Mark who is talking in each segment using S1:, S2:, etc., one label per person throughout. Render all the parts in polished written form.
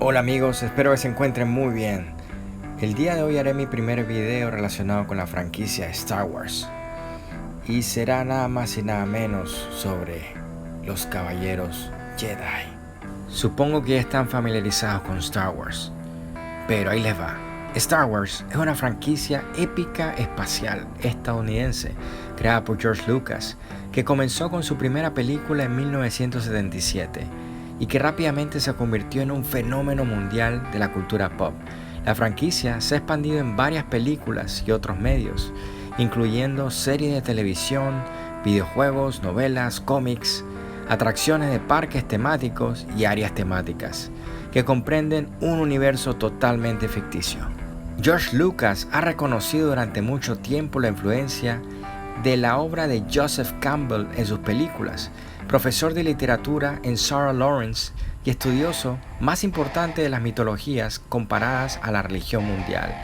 S1: Hola amigos, espero que se encuentren muy bien. El día de hoy haré mi primer video relacionado con la franquicia Star Wars. Y será nada más y nada menos sobre los Caballeros Jedi. Supongo que ya están familiarizados con Star Wars, pero ahí les va. Star Wars es una franquicia épica espacial estadounidense creada por George Lucas, que comenzó con su primera película en 1977 y que rápidamente se convirtió en un fenómeno mundial de la cultura pop. La franquicia se ha expandido en varias películas y otros medios, incluyendo series de televisión, videojuegos, novelas, cómics, atracciones de parques temáticos y áreas temáticas, que comprenden un universo totalmente ficticio. George Lucas ha reconocido durante mucho tiempo la influencia de la obra de Joseph Campbell en sus películas, profesor de literatura en Sarah Lawrence y estudioso más importante de las mitologías comparadas a la religión mundial.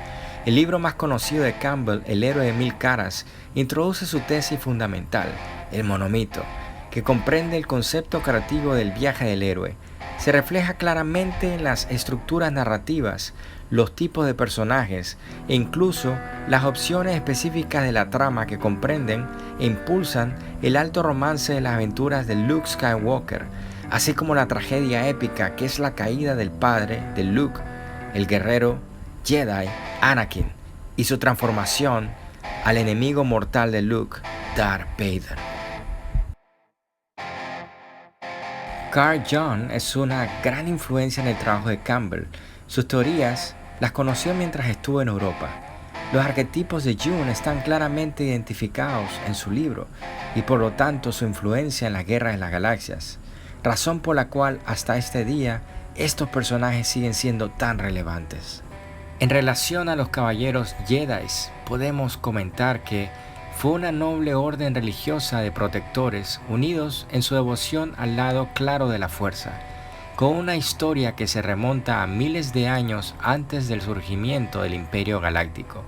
S1: El libro más conocido de Campbell, El héroe de mil caras, introduce su tesis fundamental, el monomito, que comprende el concepto creativo del viaje del héroe. Se refleja claramente en las estructuras narrativas, los tipos de personajes e incluso las opciones específicas de la trama que comprenden e impulsan el alto romance de las aventuras de Luke Skywalker, así como la tragedia épica que es la caída del padre de Luke, el guerrero Jedi Anakin, y su transformación al enemigo mortal de Luke, Darth Vader. Carl Jung es una gran influencia en el trabajo de Campbell. Sus teorías las conoció mientras estuvo en Europa. Los arquetipos de Jung están claramente identificados en su libro y por lo tanto su influencia en las guerras de las galaxias, razón por la cual hasta este día estos personajes siguen siendo tan relevantes. En relación a los caballeros Jedi, podemos comentar que fue una noble orden religiosa de protectores unidos en su devoción al lado claro de la fuerza, con una historia que se remonta a miles de años antes del surgimiento del Imperio Galáctico.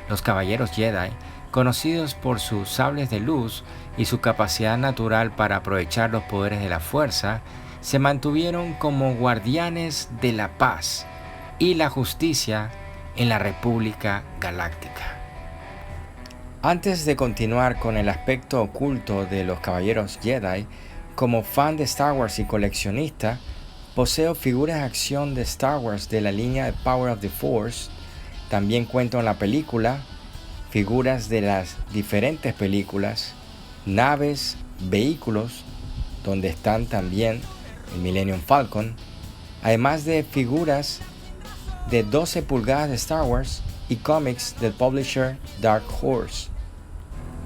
S1: Los caballeros Jedi, conocidos por sus sables de luz y su capacidad natural para aprovechar los poderes de la fuerza, se mantuvieron como guardianes de la paz y la justicia en la República Galáctica. Antes de continuar con el aspecto oculto de los Caballeros Jedi, como fan de Star Wars y coleccionista, poseo figuras de acción de Star Wars de la línea de Power of the Force. También cuento en la película figuras de las diferentes películas, naves, vehículos, donde están también el Millennium Falcon, además de figuras de 12 pulgadas de Star Wars y cómics del publisher Dark Horse.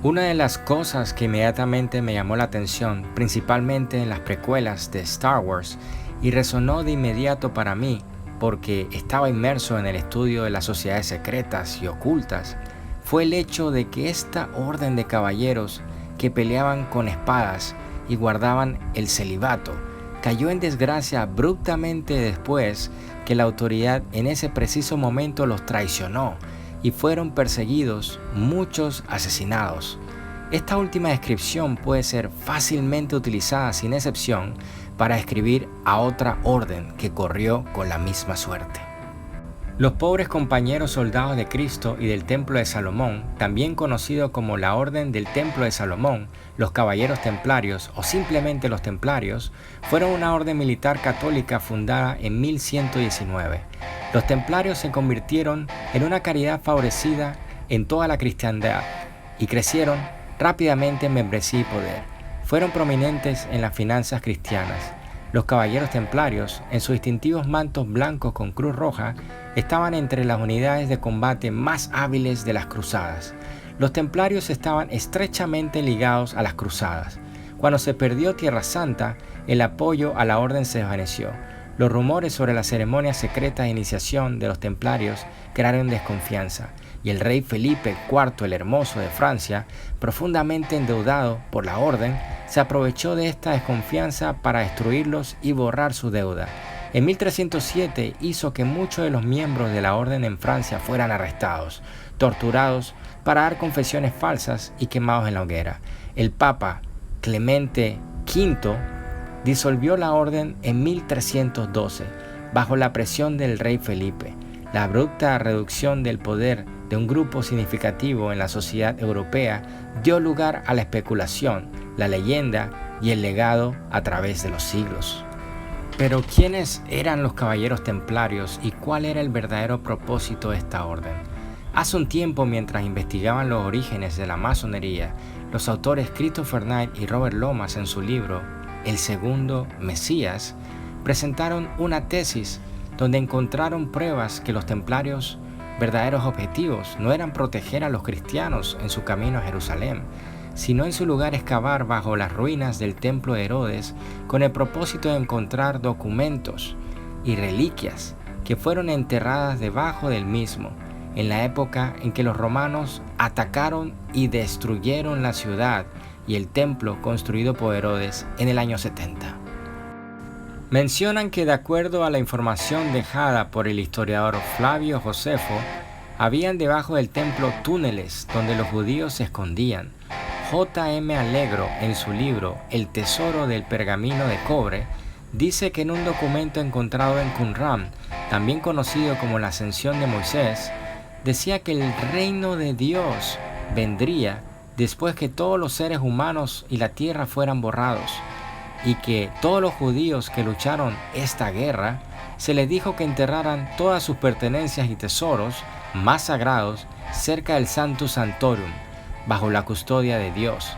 S1: Una de las cosas que inmediatamente me llamó la atención, principalmente en las precuelas de Star Wars, y resonó de inmediato para mí, porque estaba inmerso en el estudio de las sociedades secretas y ocultas, fue el hecho de que esta orden de caballeros que peleaban con espadas y guardaban el celibato, cayó en desgracia abruptamente después que la autoridad en ese preciso momento los traicionó y fueron perseguidos, muchos asesinados. Esta última descripción puede ser fácilmente utilizada sin excepción para describir a otra orden que corrió con la misma suerte. Los pobres compañeros soldados de Cristo y del Templo de Salomón, también conocido como la Orden del Templo de Salomón, los Caballeros Templarios o simplemente los Templarios, fueron una orden militar católica fundada en 1119. Los Templarios se convirtieron en una caridad favorecida en toda la cristiandad y crecieron rápidamente en membresía y poder. Fueron prominentes en las finanzas cristianas. Los caballeros templarios, en sus distintivos mantos blancos con cruz roja, estaban entre las unidades de combate más hábiles de las cruzadas. Los templarios estaban estrechamente ligados a las cruzadas. Cuando se perdió Tierra Santa, el apoyo a la orden se desvaneció. Los rumores sobre las ceremonias secretas de iniciación de los templarios crearon desconfianza, y el rey Felipe IV el Hermoso de Francia, profundamente endeudado por la orden, se aprovechó de esta desconfianza para destruirlos y borrar su deuda. En 1307 hizo que muchos de los miembros de la orden en Francia fueran arrestados, torturados para dar confesiones falsas y quemados en la hoguera. El Papa Clemente V disolvió la orden en 1312 bajo la presión del rey Felipe. La abrupta reducción del poder de un grupo significativo en la sociedad europea dio lugar a la especulación, la leyenda y el legado a través de los siglos. Pero ¿quiénes eran los caballeros templarios y cuál era el verdadero propósito de esta orden? Hace un tiempo, mientras investigaban los orígenes de la masonería, los autores Christopher Knight y Robert Lomas en su libro El Segundo Mesías presentaron una tesis donde encontraron pruebas que los templarios verdaderos objetivos no eran proteger a los cristianos en su camino a Jerusalén, sino en su lugar excavar bajo las ruinas del templo de Herodes con el propósito de encontrar documentos y reliquias que fueron enterradas debajo del mismo, en la época en que los romanos atacaron y destruyeron la ciudad y el templo construido por Herodes en el año 70. Mencionan que de acuerdo a la información dejada por el historiador Flavio Josefo, habían debajo del templo túneles donde los judíos se escondían. J.M. Allegro, en su libro El tesoro del pergamino de cobre, dice que en un documento encontrado en Qumran, también conocido como la Ascensión de Moisés, decía que el reino de Dios vendría después que todos los seres humanos y la tierra fueran borrados, y que todos los judíos que lucharon esta guerra, se les dijo que enterraran todas sus pertenencias y tesoros más sagrados cerca del Sanctum Sanctorum, bajo la custodia de Dios.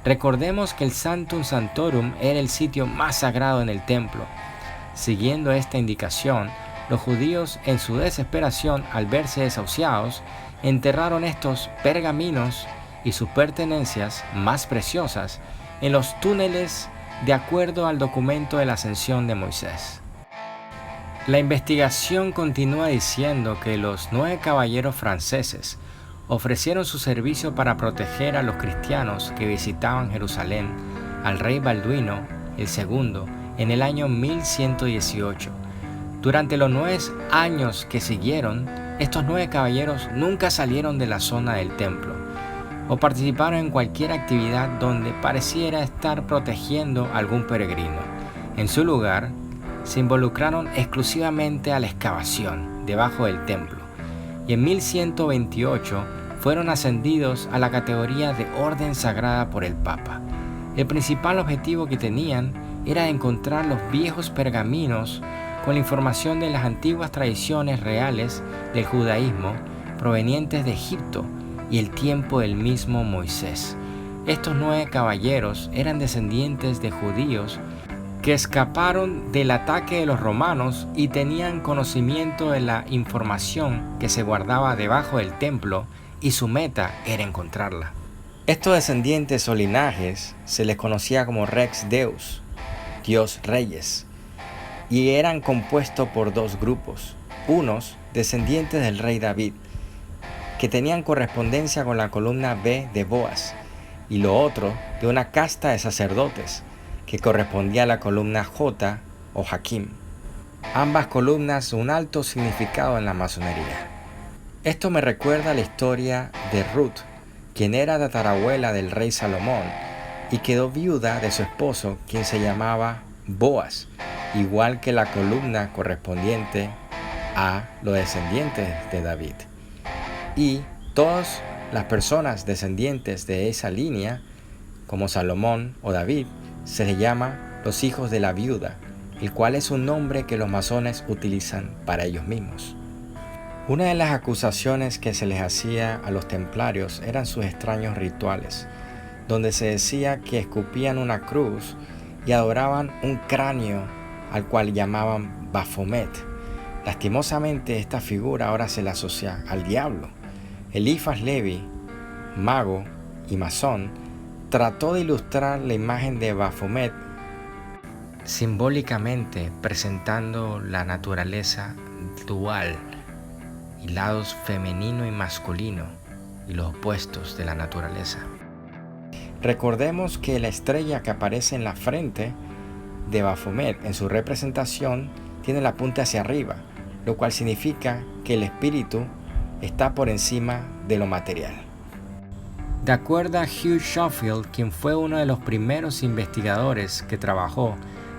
S1: Recordemos que el Sanctum Sanctorum era el sitio más sagrado en el templo. Siguiendo esta indicación, los judíos, en su desesperación al verse desahuciados, enterraron estos pergaminos y sus pertenencias más preciosas en los túneles de acuerdo al documento de la Ascensión de Moisés. La investigación continúa diciendo que los 9 caballeros franceses ofrecieron su servicio para proteger a los cristianos que visitaban Jerusalén al rey Balduino II en el año 1118. Durante los 9 años que siguieron, estos 9 caballeros nunca salieron de la zona del templo o participaron en cualquier actividad donde pareciera estar protegiendo a algún peregrino. En su lugar, se involucraron exclusivamente a la excavación debajo del templo y en 1128 fueron ascendidos a la categoría de Orden Sagrada por el Papa. El principal objetivo que tenían era encontrar los viejos pergaminos con la información de las antiguas tradiciones reales del judaísmo provenientes de Egipto y el tiempo del mismo Moisés. Estos 9 caballeros eran descendientes de judíos que escaparon del ataque de los romanos y tenían conocimiento de la información que se guardaba debajo del templo, y su meta era encontrarla. Estos descendientes o linajes se les conocía como Rex Deus, Dios Reyes, y eran compuestos por 2 grupos, unos descendientes del rey David, que tenían correspondencia con la columna B de Boaz, y lo otro de una casta de sacerdotes, que correspondía a la columna J o Jaquim. Ambas columnas un alto significado en la masonería. Esto me recuerda a la historia de Ruth, quien era tatarabuela del rey Salomón, y quedó viuda de su esposo, quien se llamaba Boaz, igual que la columna correspondiente a los descendientes de David. Y todas las personas descendientes de esa línea, como Salomón o David, se les llama los hijos de la viuda, el cual es un nombre que los masones utilizan para ellos mismos. Una de las acusaciones que se les hacía a los templarios eran sus extraños rituales, donde se decía que escupían una cruz y adoraban un cráneo al cual llamaban Baphomet. Lastimosamente, esta figura ahora se le asocia al diablo. Eliphas Levi, mago y masón, trató de ilustrar la imagen de Baphomet simbólicamente presentando la naturaleza dual y lados femenino y masculino y los opuestos de la naturaleza. Recordemos que la estrella que aparece en la frente de Baphomet en su representación tiene la punta hacia arriba, lo cual significa que el espíritu está por encima de lo material. De acuerdo a Hugh Schofield, quien fue uno de los primeros investigadores que trabajó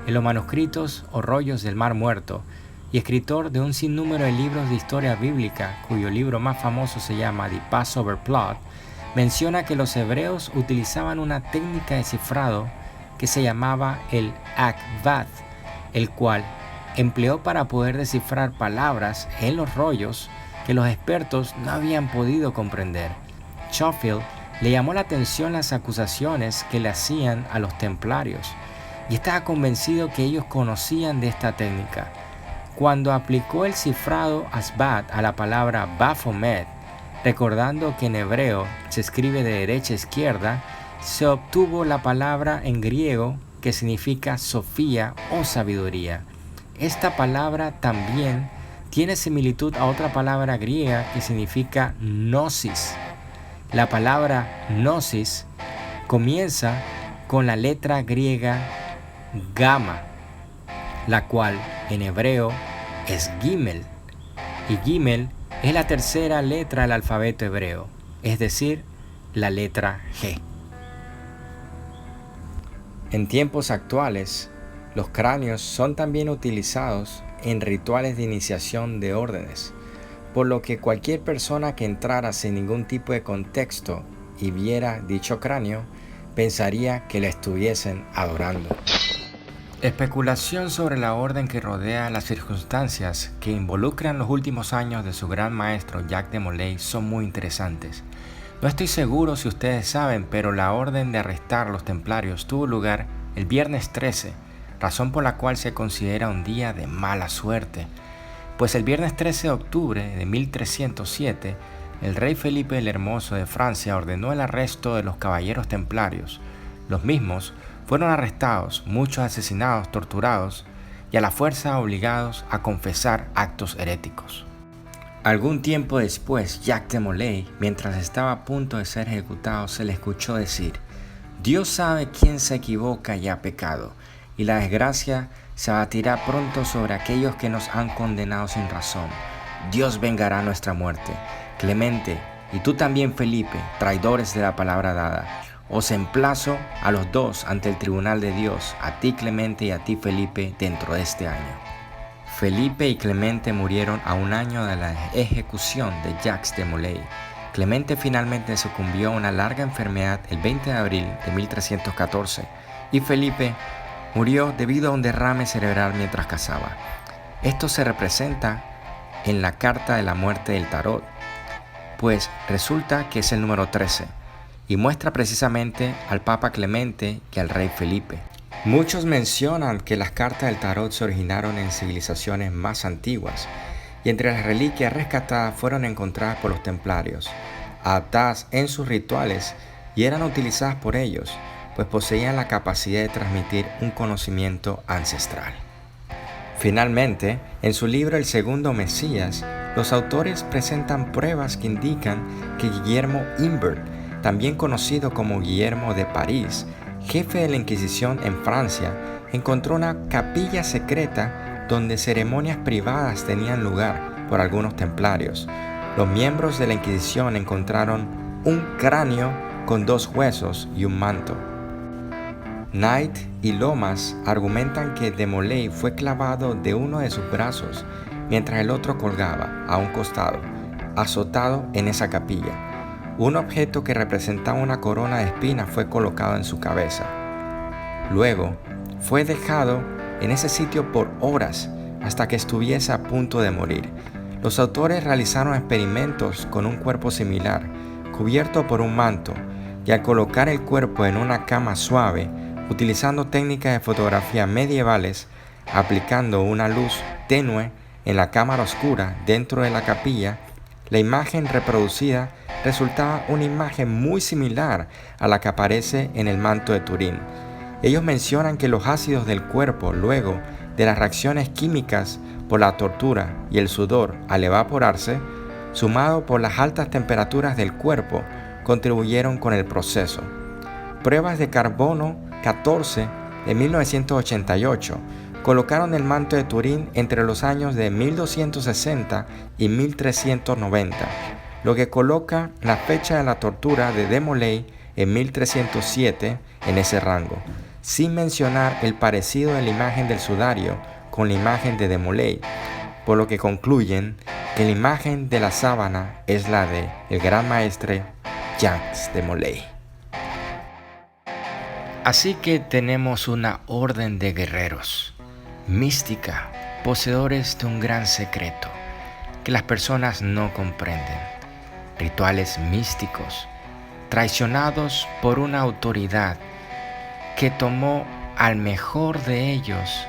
S1: en los manuscritos o rollos del Mar Muerto, y escritor de un sinnúmero de libros de historia bíblica, cuyo libro más famoso se llama The Passover Plot, menciona que los hebreos utilizaban una técnica de cifrado que se llamaba el Akvad, el cual empleó para poder descifrar palabras en los rollos que los expertos no habían podido comprender. Schofield le llamó la atención las acusaciones que le hacían a los templarios y estaba convencido que ellos conocían de esta técnica. Cuando aplicó el cifrado Asbat a la palabra Baphomet, recordando que en hebreo se escribe de derecha a izquierda, se obtuvo la palabra en griego que significa Sofía o sabiduría. Esta palabra también tiene similitud a otra palabra griega que significa gnosis. La palabra gnosis comienza con la letra griega gamma, la cual en hebreo es Gimel, y Gimel es la tercera letra del alfabeto hebreo, es decir, la letra G. En tiempos actuales, los cráneos son también utilizados en rituales de iniciación de órdenes, por lo que cualquier persona que entrara sin ningún tipo de contexto y viera dicho cráneo, pensaría que le estuviesen adorando. Especulación sobre la orden que rodea las circunstancias que involucran los últimos años de su gran maestro Jacques de Molay son muy interesantes. No estoy seguro si ustedes saben, pero la orden de arrestar a los templarios tuvo lugar el viernes 13, razón por la cual se considera un día de mala suerte, pues el viernes 13 de octubre de 1307, el rey Felipe el Hermoso de Francia ordenó el arresto de los caballeros templarios. Los mismos fueron arrestados, muchos asesinados, torturados y a la fuerza obligados a confesar actos heréticos. Algún tiempo después, Jacques de Molay, mientras estaba a punto de ser ejecutado, se le escuchó decir: Dios sabe quién se equivoca y ha pecado, y la desgracia se abatirá pronto sobre aquellos que nos han condenado sin razón. Dios vengará nuestra muerte. Clemente, y tú también, Felipe, traidores de la palabra dada, os emplazo a los dos ante el tribunal de Dios, a ti Clemente y a ti Felipe, dentro de este año. Felipe y Clemente murieron a un año de la ejecución de Jacques de Molay. Clemente finalmente sucumbió a una larga enfermedad el 20 de abril de 1314 y Felipe murió debido a un derrame cerebral mientras cazaba. Esto se representa en la carta de la muerte del tarot, pues resulta que es el número 13 y muestra precisamente al Papa Clemente y al rey Felipe. Muchos mencionan que las cartas del tarot se originaron en civilizaciones más antiguas y entre las reliquias rescatadas fueron encontradas por los templarios, adaptadas en sus rituales y eran utilizadas por ellos, pues poseían la capacidad de transmitir un conocimiento ancestral. Finalmente, en su libro El Segundo Mesías, los autores presentan pruebas que indican que Guillermo Imbert, también conocido como Guillermo de París, jefe de la Inquisición en Francia, encontró una capilla secreta donde ceremonias privadas tenían lugar por algunos templarios. Los miembros de la Inquisición encontraron un cráneo con 2 huesos y un manto. Knight y Lomas argumentan que de Molay fue clavado de uno de sus brazos, mientras el otro colgaba a un costado, azotado en esa capilla. Un objeto que representaba una corona de espinas fue colocado en su cabeza. Luego, fue dejado en ese sitio por horas hasta que estuviese a punto de morir. Los autores realizaron experimentos con un cuerpo similar, cubierto por un manto, y al colocar el cuerpo en una cama suave, utilizando técnicas de fotografía medievales, aplicando una luz tenue en la cámara oscura dentro de la capilla, la imagen reproducida resultaba una imagen muy similar a la que aparece en el manto de Turín. Ellos mencionan que los ácidos del cuerpo, luego de las reacciones químicas por la tortura y el sudor al evaporarse, sumado por las altas temperaturas del cuerpo, contribuyeron con el proceso. Pruebas de carbono 14 de 1988 colocaron el manto de Turín entre los años de 1260 y 1390, lo que coloca la fecha de la tortura de Molay en 1307 en ese rango, sin mencionar el parecido de la imagen del sudario con la imagen de Molay. por lo que concluyen que la imagen de la sábana es la de el gran maestre Jacques de Molay. Así que tenemos una orden de guerreros, mística, poseedores de un gran secreto que las personas no comprenden, rituales místicos, traicionados por una autoridad que tomó al mejor de ellos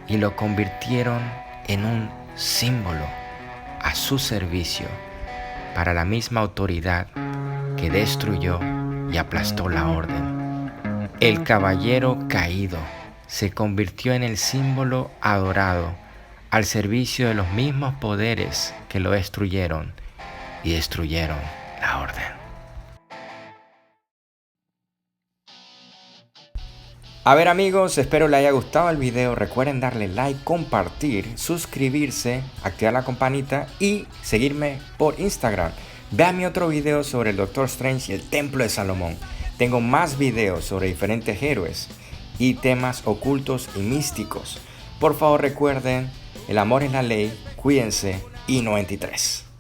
S1: y lo convirtieron en un símbolo a su servicio para la misma autoridad que destruyó y aplastó la orden. El caballero caído se convirtió en el símbolo adorado al servicio de los mismos poderes que lo destruyeron y destruyeron la orden. A ver amigos, espero les haya gustado el video. Recuerden darle like, compartir, suscribirse, activar la campanita y seguirme por Instagram. Vean mi otro video sobre el Doctor Strange y el Templo de Salomón. Tengo más videos sobre diferentes héroes y temas ocultos y místicos. Por favor recuerden, el amor es la ley, cuídense y 93.